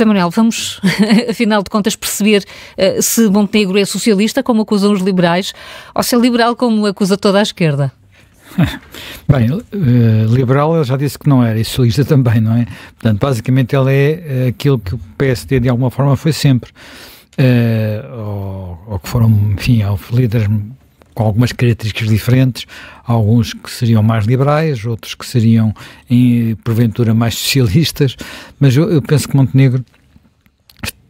José Manuel, vamos, afinal de contas, perceber se Montenegro é socialista, como acusam os liberais, ou se é liberal, como acusa toda a esquerda. Bem, liberal ele já disse que não era, e socialista também, não é? Portanto, basicamente ele é aquilo que o PSD de alguma forma foi sempre, ou que foram, enfim, líderes com algumas características diferentes, alguns que seriam mais liberais, outros que seriam, porventura, mais socialistas, mas eu penso que Montenegro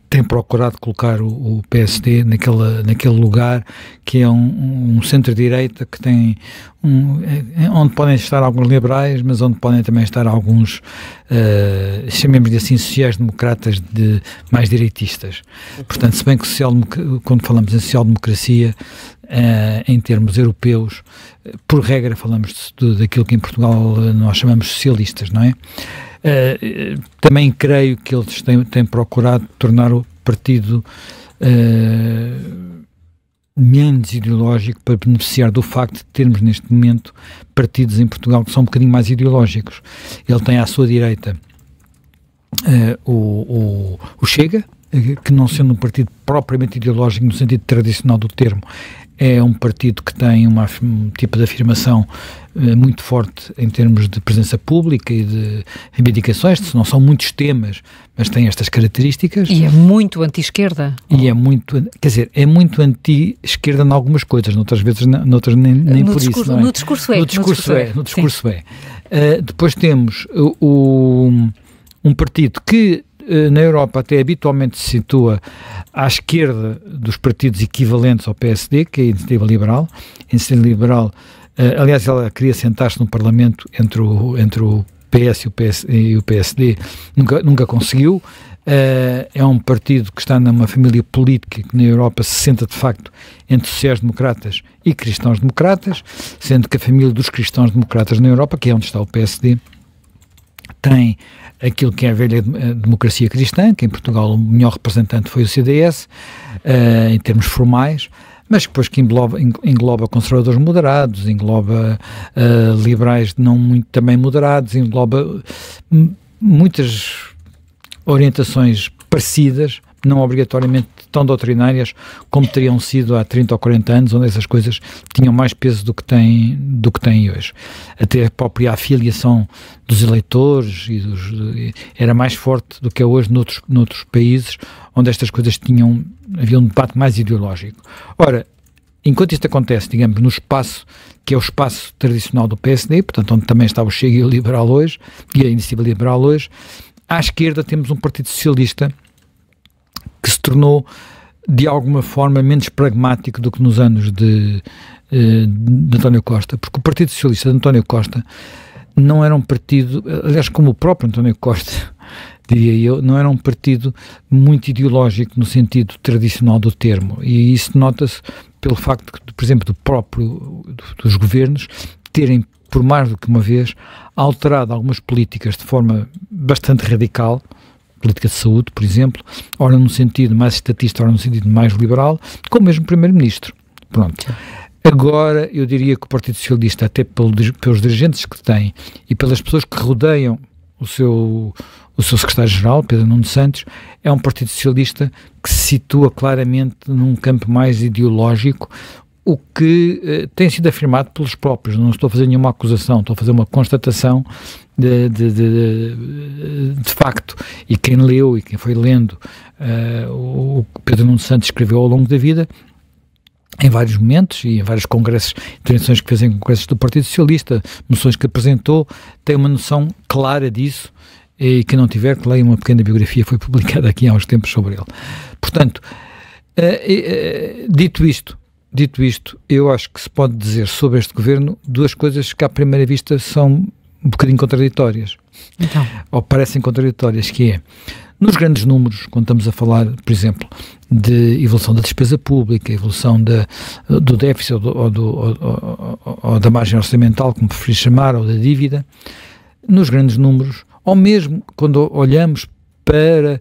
tem procurado colocar o PSD naquele lugar que é um centro-direita que tem onde podem estar alguns liberais, mas onde podem também estar alguns, chamemos-lhe assim, sociais-democratas mais direitistas. Portanto, se bem que quando falamos em social-democracia, em termos europeus, por regra falamos daquilo que em Portugal nós chamamos socialistas, não é? Também creio que eles têm procurado tornar o partido menos ideológico para beneficiar do facto de termos neste momento partidos em Portugal que são um bocadinho mais ideológicos. Ele tem à sua direita o Chega, que não sendo um partido propriamente ideológico no sentido tradicional do termo, é um partido que tem um tipo de afirmação muito forte em termos de presença pública e de reivindicações, não são muitos temas, mas tem estas características. E é muito anti-esquerda. E é muito, quer dizer, é muito anti-esquerda em algumas coisas, noutras vezes, noutras nem por isso, não é? No discurso é. No discurso é. Depois temos um partido que na Europa até habitualmente se situa à esquerda dos partidos equivalentes ao PSD, que é a Iniciativa Liberal. A Iniciativa Liberal, aliás, ela queria sentar-se no Parlamento entre o PS e o PSD, nunca conseguiu. É um partido que está numa família política que na Europa se senta de facto entre sociais-democratas e cristãos-democratas, sendo que a família dos cristãos-democratas na Europa, que é onde está o PSD, tem aquilo que é a velha democracia cristã, que em Portugal o melhor representante foi o CDS, em termos formais, mas depois que engloba conservadores moderados, engloba liberais não muito também moderados, engloba muitas orientações parecidas, não obrigatoriamente tão doutrinárias como teriam sido há 30 ou 40 anos, onde essas coisas tinham mais peso do que têm hoje. Até a própria afiliação dos eleitores era mais forte do que é hoje noutros países, onde estas coisas havia um debate mais ideológico. Ora, enquanto isto acontece, digamos, no espaço que é o espaço tradicional do PSD, portanto, onde também está o Chega e o Liberal hoje, e a Iniciativa Liberal hoje, à esquerda temos um Partido Socialista que se tornou, de alguma forma, menos pragmático do que nos anos de António Costa, porque o Partido Socialista de António Costa não era um partido, aliás, como o próprio António Costa, diria eu, não era um partido muito ideológico no sentido tradicional do termo, e isso nota-se pelo facto de, por exemplo, dos governos terem, por mais do que uma vez, alterado algumas políticas de forma bastante radical, política de saúde, por exemplo, ora num sentido mais estatista, ora num sentido mais liberal, como mesmo Primeiro-Ministro. Pronto. Agora, eu diria que o Partido Socialista, até pelos dirigentes que tem e pelas pessoas que rodeiam o seu secretário-geral, Pedro Nuno Santos, é um Partido Socialista que se situa claramente num campo mais ideológico, o que tem sido afirmado pelos próprios. Não estou a fazer nenhuma acusação, estou a fazer uma constatação de facto, e quem leu e quem foi lendo o que Pedro Nuno Santos escreveu ao longo da vida, em vários momentos e em vários congressos, intervenções que fez em congressos do Partido Socialista, moções que apresentou, tem uma noção clara disso, e quem não tiver, que leia uma pequena biografia, foi publicada aqui há uns tempos sobre ele. Portanto, dito isto, eu acho que se pode dizer sobre este governo duas coisas que à primeira vista são um bocadinho contraditórias, então, ou parecem contraditórias, que é, nos grandes números, quando estamos a falar, por exemplo, de evolução da despesa pública, evolução do déficit ou da margem orçamental, como preferi chamar, ou da dívida, nos grandes números, ou mesmo quando olhamos para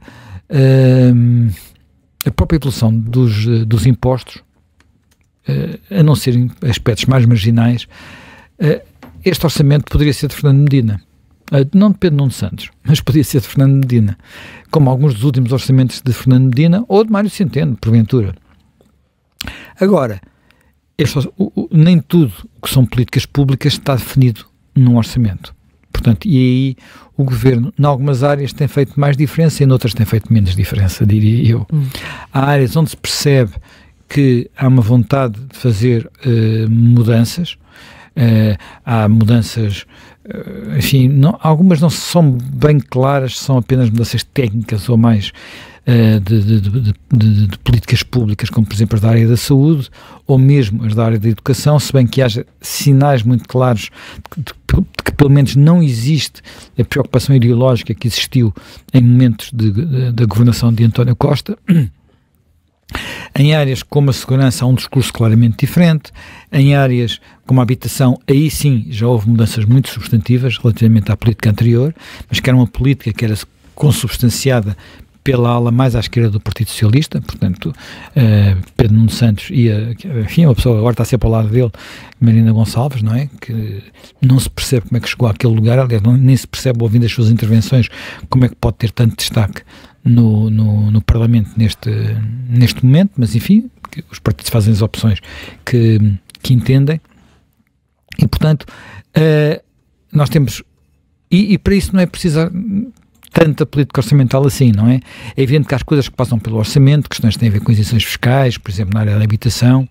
a própria evolução dos impostos, a não serem aspectos mais marginais, este orçamento poderia ser de Fernando Medina, não de Pedro Nuno Santos, mas podia ser de Fernando Medina, como alguns dos últimos orçamentos de Fernando Medina ou de Mário Centeno, porventura. Agora, nem tudo que são políticas públicas está definido num orçamento. Portanto, e aí o Governo, em algumas áreas, tem feito mais diferença e em outras tem feito menos diferença, diria eu. Há áreas onde se percebe que há uma vontade de fazer mudanças, há mudanças, enfim, algumas não são bem claras, são apenas mudanças técnicas ou mais de políticas públicas, como por exemplo as da área da saúde ou mesmo as da área da educação, se bem que haja sinais muito claros de que pelo menos não existe a preocupação ideológica que existiu em momentos da governação de António Costa. Em áreas como a segurança há um discurso claramente diferente, em áreas como a habitação, aí sim já houve mudanças muito substantivas relativamente à política anterior, mas que era uma política que era consubstanciada pela ala mais à esquerda do Partido Socialista, portanto, Pedro Nuno Santos enfim, uma pessoa agora está sempre ao lado dele, Marina Gonçalves, não é? Que não se percebe como é que chegou àquele lugar, aliás, nem se percebe, ouvindo as suas intervenções, como é que pode ter tanto destaque no Parlamento neste momento, mas enfim, os partidos fazem as opções que entendem, e portanto, nós temos, e para isso não é preciso tanta política orçamental assim, não é? É evidente que há as coisas que passam pelo orçamento, questões que têm a ver com isenções fiscais, por exemplo, na área da habitação,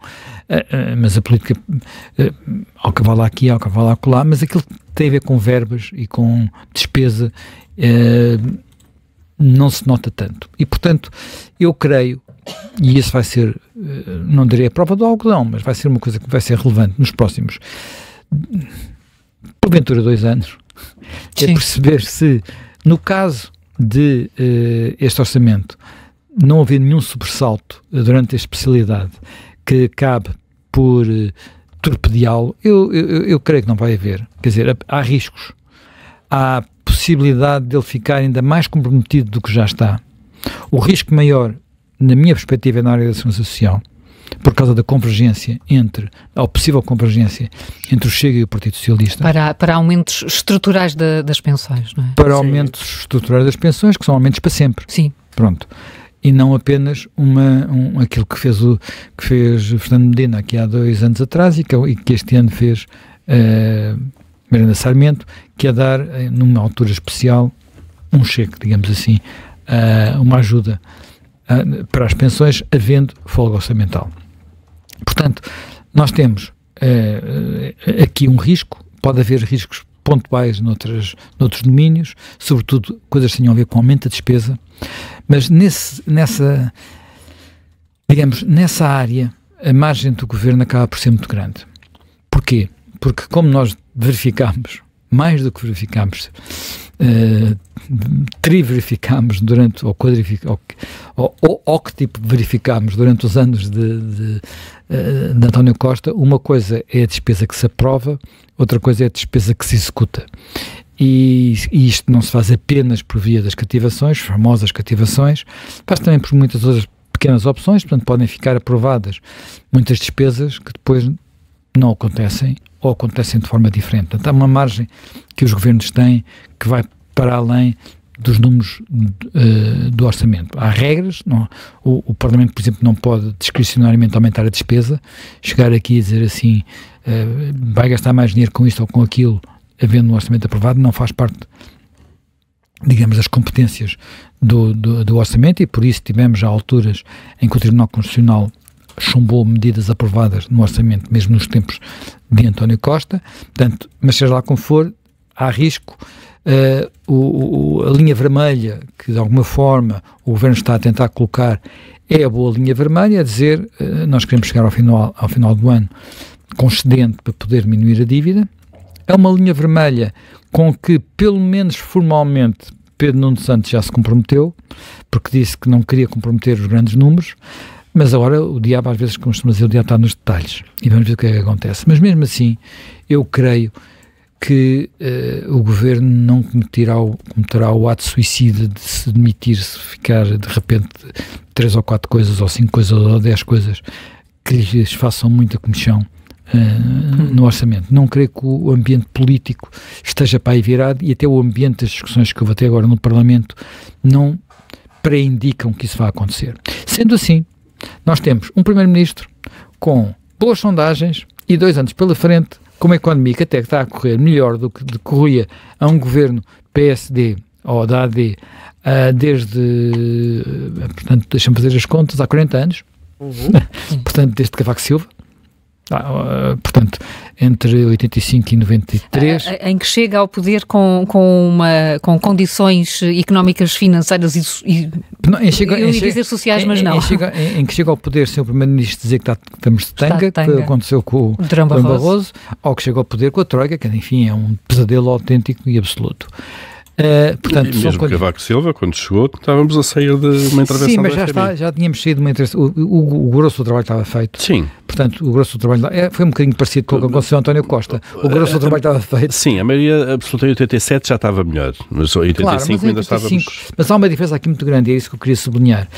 mas a política, ao cavalo aqui, ao cavalo acolá, mas aquilo que tem a ver com verbas e com despesa, não se nota tanto. E, portanto, eu creio, e isso vai ser, não direi a prova do algodão, mas vai ser uma coisa que vai ser relevante nos próximos, porventura, 2 anos, é perceber se, no caso de este orçamento, não haver nenhum sobressalto durante a especialidade que cabe por torpedeá-lo, eu creio que não vai haver. Quer dizer, há riscos, há possibilidade de ele ficar ainda mais comprometido do que já está. O risco maior, na minha perspectiva, é na área da segurança social, por causa da convergência ou possível convergência entre o Chega e o Partido Socialista. Para aumentos estruturais das pensões, não é? Para aumentos estruturais das pensões, que são aumentos para sempre. Sim. Pronto. E não apenas aquilo que fez Fernando Medina aqui há 2 anos atrás e que este ano fez Miranda Sarmento, que é dar, numa altura especial, um cheque, digamos assim, uma ajuda para as pensões, havendo folga orçamental. Portanto, nós temos aqui um risco, pode haver riscos pontuais noutros domínios, sobretudo coisas que tenham a ver com aumento da despesa, mas nessa área, a margem do governo acaba por ser muito grande. Porquê? Porque como nós verificámos, mais do que verificámos, triverificámos durante, ou que tipo verificámos durante os anos de António Costa, uma coisa é a despesa que se aprova, outra coisa é a despesa que se executa. E isto não se faz apenas por via das cativações, famosas cativações, faz também por muitas outras pequenas opções, portanto podem ficar aprovadas muitas despesas que depois não acontecem ou acontecem de forma diferente. Portanto, há uma margem que os governos têm que vai para além dos números do orçamento. Há regras, não, o Parlamento, por exemplo, não pode discricionariamente aumentar a despesa, chegar aqui e dizer assim, vai gastar mais dinheiro com isto ou com aquilo, havendo um orçamento aprovado, não faz parte, digamos, das competências do orçamento, e por isso tivemos já alturas em que o Tribunal Constitucional chumbou medidas aprovadas no orçamento, mesmo nos tempos de António Costa. Portanto, mas seja lá como for, há risco. A linha vermelha que de alguma forma o Governo está a tentar colocar é a boa linha vermelha, a dizer, nós queremos chegar ao final do ano com excedente para poder diminuir a dívida. É uma linha vermelha com que, pelo menos formalmente, Pedro Nuno Santos já se comprometeu, porque disse que não queria comprometer os grandes números, mas agora o diabo, às vezes, como costuma dizer, o diabo está nos detalhes, e vamos ver o que é que acontece. Mas mesmo assim, eu creio que o Governo não cometerá o ato suicida de se demitir, se ficar de repente 3 ou 4 coisas, ou 5 coisas, ou 10 coisas que lhes façam muita comichão no orçamento. Não creio que o ambiente político esteja para aí virado, e até o ambiente das discussões que houve até agora no Parlamento não preindicam que isso vai acontecer. Sendo assim, nós temos um Primeiro-Ministro com boas sondagens e 2 anos pela frente, com uma economia que até está a correr melhor do que decorria a um governo PSD ou da AD desde, portanto, deixa-me fazer as contas, há 40 anos, portanto, desde Cavaco Silva. Portanto, entre 85 e 93. Em que chega ao poder com condições económicas, financeiras e eu ia dizer sociais, mas não. Em que chega ao poder sem o Primeiro-Ministro dizer que estamos de tanga, que aconteceu com o Durão Barroso, ou que chega ao poder com a Troika, que enfim é um pesadelo autêntico e absoluto. Portanto, e mesmo Cavaco Silva, quando chegou, estávamos a sair de uma intervenção. Sim, mas já tínhamos saído de uma intervenção. O grosso do trabalho estava feito. Sim. Portanto, o grosso do trabalho foi um bocadinho parecido com o que aconteceu a António Costa. O grosso do trabalho estava feito. Sim, a maioria absoluta em 87 já estava melhor, mas em 85 claro, mas ainda estávamos... Mas há uma diferença aqui muito grande, e é isso que eu queria sublinhar.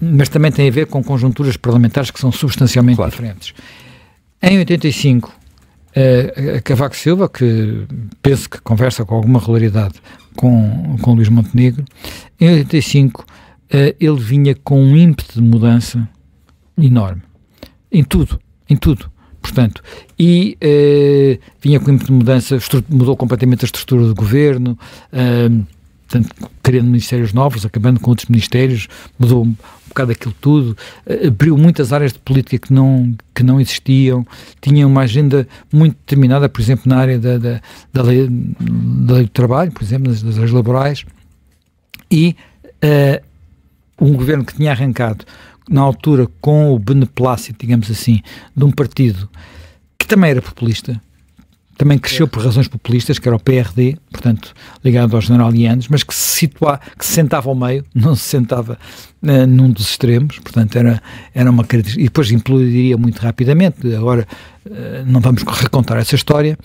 Mas também tem a ver com conjunturas parlamentares que são substancialmente diferentes. Em 85, Cavaco Silva, que penso que conversa com alguma regularidade com Luís Montenegro, em 85 ele vinha com um ímpeto de mudança enorme, em tudo, portanto, e vinha com ímpeto de mudança, mudou completamente a estrutura do governo, portanto, criando ministérios novos, acabando com outros ministérios, mudou um bocado aquilo tudo, abriu muitas áreas de política que não existiam, tinha uma agenda muito determinada, por exemplo, na área da lei do trabalho, por exemplo, das leis laborais, e um governo que tinha arrancado, na altura, com o beneplácito, digamos assim, de um partido que também era populista, também cresceu por razões populistas, que era o PRD, portanto, ligado aos generalianos, mas que se sentava ao meio, não se sentava num dos extremos, portanto, era uma característica, e depois implodiria muito rapidamente. Agora, não vamos recontar essa história,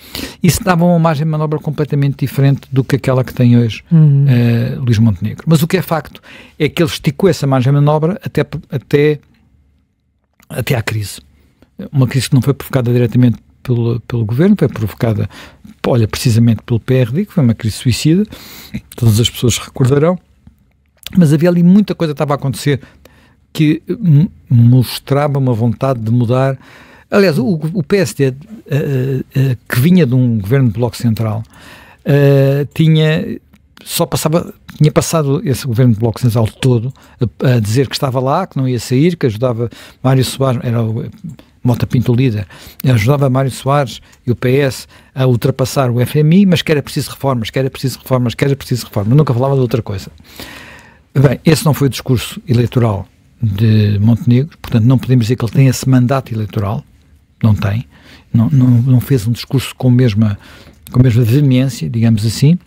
e se dava uma margem de manobra completamente diferente do que aquela que tem hoje Luís Montenegro. Mas o que é facto é que ele esticou essa margem de manobra até à crise. Uma crise que não foi provocada diretamente pelo governo, foi provocada, precisamente pelo PRD, que foi uma crise suicida, todas as pessoas recordarão, mas havia ali muita coisa que estava a acontecer que mostrava uma vontade de mudar. Aliás, o PSD, que vinha de um governo de Bloco Central, tinha passado esse governo de Bloco Central todo a dizer que estava lá, que não ia sair, que ajudava Mário Soares, era o Mota Pinto líder, ajudava Mário Soares e o PS a ultrapassar o FMI, mas que era preciso reformas, nunca falava de outra coisa. Bem, esse não foi o discurso eleitoral de Montenegro, portanto não podemos dizer que ele tem esse mandato eleitoral, não tem, não fez um discurso com a mesma veemência, digamos assim,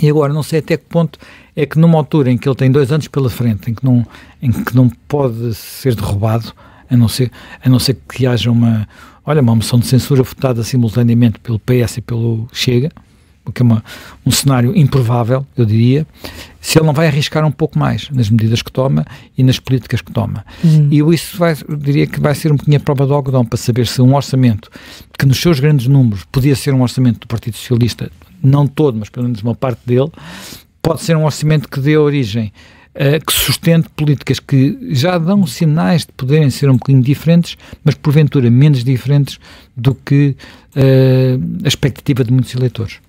e agora não sei até que ponto é que numa altura em que ele tem 2 anos pela frente, em que não pode ser derrubado, a não ser que haja uma moção de censura votada simultaneamente pelo PS e pelo Chega, o que é um cenário improvável, eu diria, se ele não vai arriscar um pouco mais nas medidas que toma e nas políticas que toma. E eu diria que vai ser um bocadinho a prova do algodão para saber se um orçamento que nos seus grandes números podia ser um orçamento do Partido Socialista, não todo, mas pelo menos uma parte dele, pode ser um orçamento que dê origem, que sustente políticas que já dão sinais de poderem ser um bocadinho diferentes, mas porventura menos diferentes do que a expectativa de muitos eleitores.